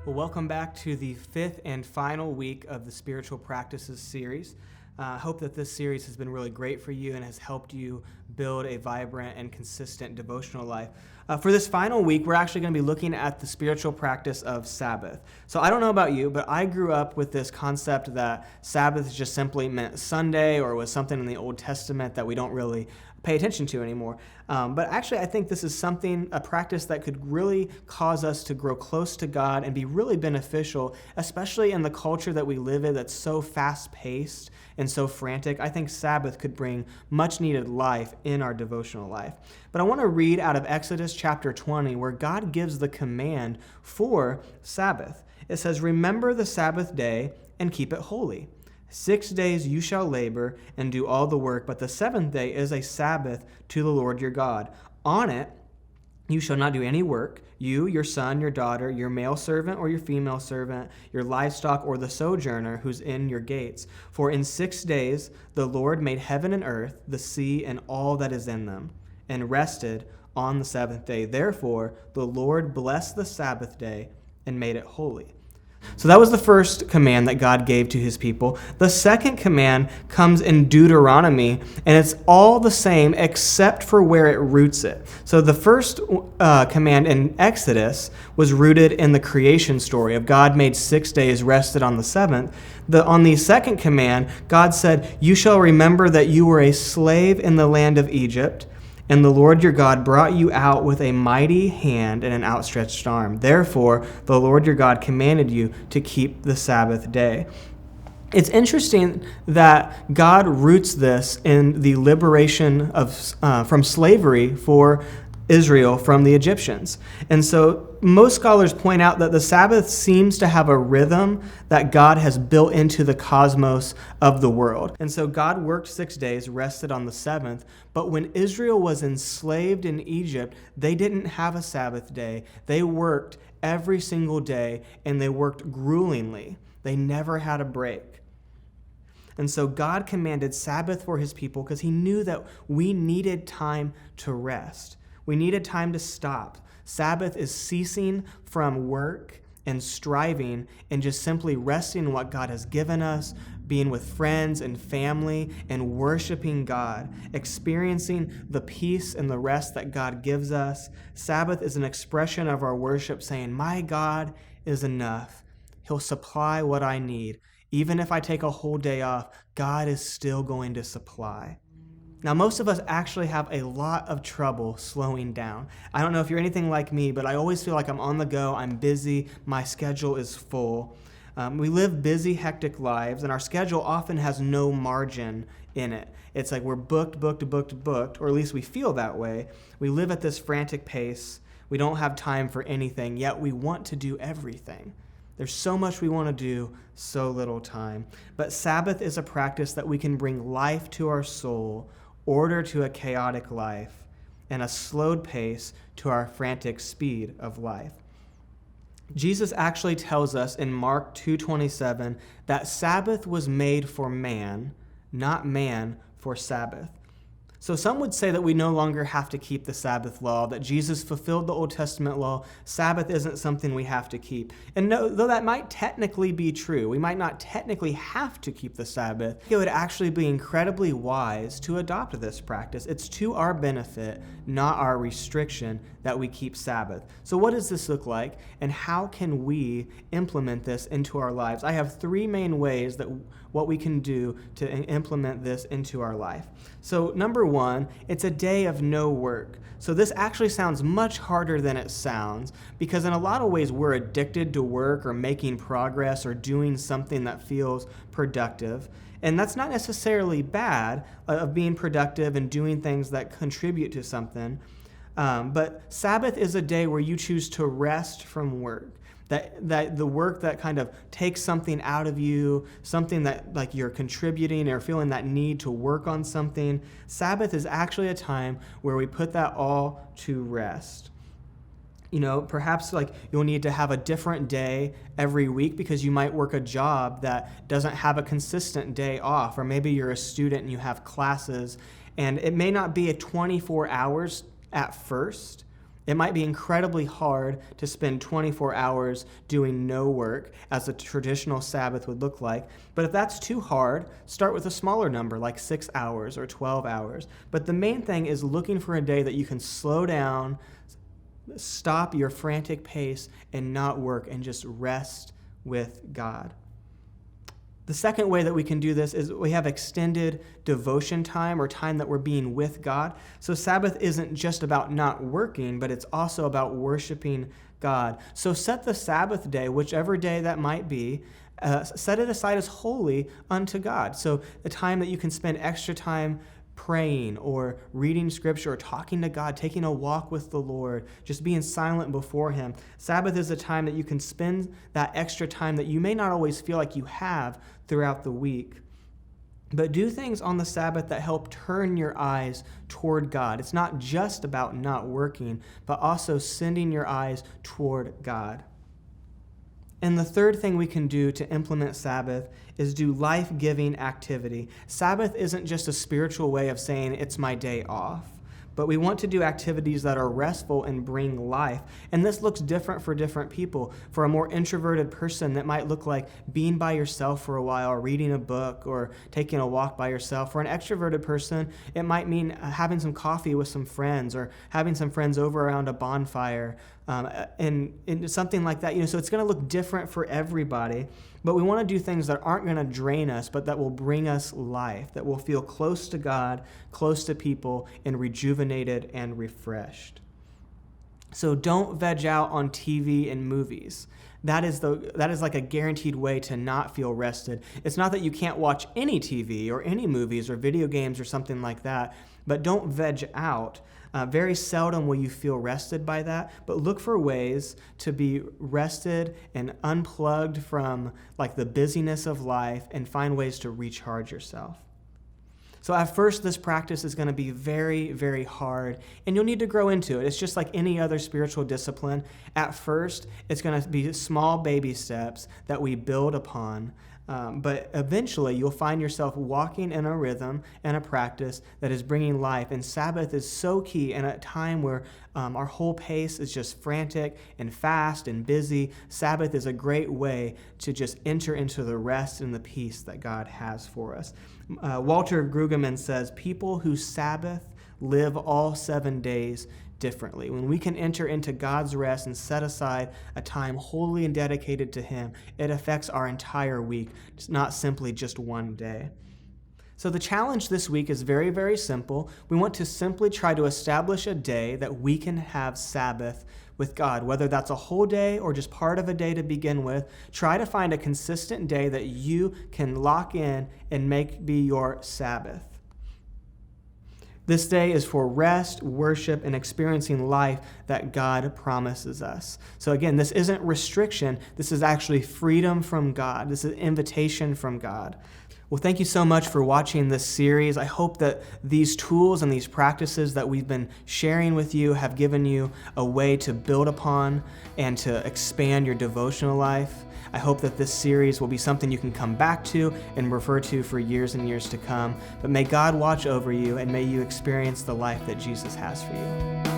Well, welcome back to the fifth and final week of the Spiritual Practices series. I hope that this series has been really great for you and has helped you build a vibrant and consistent devotional life. For this final week, we're actually going to be looking at the spiritual practice of Sabbath. So I don't know about you, but I grew up with this concept that Sabbath just simply meant Sunday or was something in the Old Testament that we don't really pay attention to anymore. But actually, I think this is a practice that could really cause us to grow close to God and be really beneficial, especially in the culture that we live in that's so fast-paced and so frantic. I think Sabbath could bring much-needed life in our devotional life. But I want to read out of Exodus chapter 20, where God gives the command for Sabbath. It says, "Remember the Sabbath day and keep it holy. 6 days you shall labor and do all the work, but the seventh day is a Sabbath to the Lord your God. On it you shall not do any work, you, your son, your daughter, your male servant or your female servant, your livestock or the sojourner who's in your gates. For in 6 days the Lord made heaven and earth, the sea, and all that is in them, and rested on the seventh day. Therefore the Lord blessed the Sabbath day and made it holy." So that was the first command that God gave to his people. The second command comes in Deuteronomy, and it's all the same except for where it roots it. So the first command in Exodus was rooted in the creation story of God made 6 days, rested on the seventh. On the second command, God said, "You shall remember that you were a slave in the land of Egypt, and the Lord your God brought you out with a mighty hand and an outstretched arm. Therefore, the Lord your God commanded you to keep the Sabbath day." It's interesting that God roots this in the liberation from slavery for Israel from the Egyptians. And so most scholars point out that the Sabbath seems to have a rhythm that God has built into the cosmos of the world. And so God worked 6 days, rested on the seventh, but when Israel was enslaved in Egypt, they didn't have a Sabbath day. They worked every single day, and they worked gruelingly. They never had a break. And so God commanded Sabbath for his people because he knew that we needed time to rest. We needed time to stop. Sabbath is ceasing from work and striving and just simply resting in what God has given us, being with friends and family and worshiping God, experiencing the peace and the rest that God gives us. Sabbath is an expression of our worship saying, "My God is enough. He'll supply what I need. Even if I take a whole day off, God is still going to supply." Now, most of us actually have a lot of trouble slowing down. I don't know if you're anything like me, but I always feel like I'm on the go, I'm busy, my schedule is full. We live busy, hectic lives, and our schedule often has no margin in it. It's like we're booked, or at least we feel that way. We live at this frantic pace. We don't have time for anything, yet we want to do everything. There's so much we want to do, so little time. But Sabbath is a practice that we can bring life to our soul, order to a chaotic life, and a slowed pace to our frantic speed of life. Jesus actually tells us in Mark 2:27 that Sabbath was made for man, not man for Sabbath. So some would say that we no longer have to keep the Sabbath law, that Jesus fulfilled the Old Testament law. Sabbath isn't something we have to keep. And though that might technically be true, we might not technically have to keep the Sabbath, it would actually be incredibly wise to adopt this practice. It's to our benefit, not our restriction, that we keep Sabbath. So what does this look like, and how can we implement this into our lives? I have three main ways that what we can do to implement this into our life. So number one, it's a day of no work. So this actually sounds much harder than it sounds, because in a lot of ways we're addicted to work or making progress or doing something that feels productive. And that's not necessarily bad, of being productive and doing things that contribute to something. But Sabbath is a day where you choose to rest from work. That the work that kind of takes something out of you, something that like you're contributing or feeling that need to work on something. Sabbath is actually a time where we put that all to rest. You know, perhaps like you'll need to have a different day every week because you might work a job that doesn't have a consistent day off, or maybe you're a student and you have classes, and it may not be a 24 hours at first. It might be incredibly hard to spend 24 hours doing no work, as a traditional Sabbath would look like. But if that's too hard, start with a smaller number, like 6 hours or 12 hours. But the main thing is looking for a day that you can slow down, stop your frantic pace, and not work, and just rest with God. The second way that we can do this is we have extended devotion time, or time that we're being with God. So Sabbath isn't just about not working, but it's also about worshiping God. So set the Sabbath day, whichever day that might be, set it aside as holy unto God. So the time that you can spend extra time praying or reading scripture or talking to God, taking a walk with the Lord, just being silent before Him. Sabbath is a time that you can spend that extra time that you may not always feel like you have throughout the week. But do things on the Sabbath that help turn your eyes toward God. It's not just about not working, but also sending your eyes toward God. And the third thing we can do to implement Sabbath is do life-giving activity. Sabbath isn't just a spiritual way of saying it's my day off, but we want to do activities that are restful and bring life. And this looks different for different people. For a more introverted person, that might look like being by yourself for a while, or reading a book, or taking a walk by yourself. For an extroverted person, it might mean having some coffee with some friends, or having some friends over around a bonfire, and something like that. So it's going to look different for everybody. But we want to do things that aren't going to drain us, but that will bring us life, that will feel close to God, close to people, and rejuvenated and refreshed. So don't veg out on TV and movies. That is like a guaranteed way to not feel rested. It's not that you can't watch any TV or any movies or video games or something like that, but don't veg out. Very seldom will you feel rested by that, but look for ways to be rested and unplugged from like the busyness of life, and find ways to recharge yourself. So at first, this practice is going to be very, very hard, and you'll need to grow into it. It's just like any other spiritual discipline. At first, it's going to be small baby steps that we build upon. But eventually you'll find yourself walking in a rhythm and a practice that is bringing life. And Sabbath is so key. And at a time where our whole pace is just frantic and fast and busy, Sabbath is a great way to just enter into the rest and the peace that God has for us. Walter Brueggemann says, people who Sabbath live all 7 days differently. When we can enter into God's rest and set aside a time wholly and dedicated to Him, it affects our entire week. It's not simply just one day. So the challenge this week is very, very simple. We want to simply try to establish a day that we can have Sabbath with God, whether that's a whole day or just part of a day to begin with. Try to find a consistent day that you can lock in and make be your Sabbath. This day is for rest, worship, and experiencing life that God promises us. So again, this isn't restriction. This is actually freedom from God. This is invitation from God. Well, thank you so much for watching this series. I hope that these tools and these practices that we've been sharing with you have given you a way to build upon and to expand your devotional life. I hope that this series will be something you can come back to and refer to for years and years to come. But may God watch over you, and may you experience the life that Jesus has for you.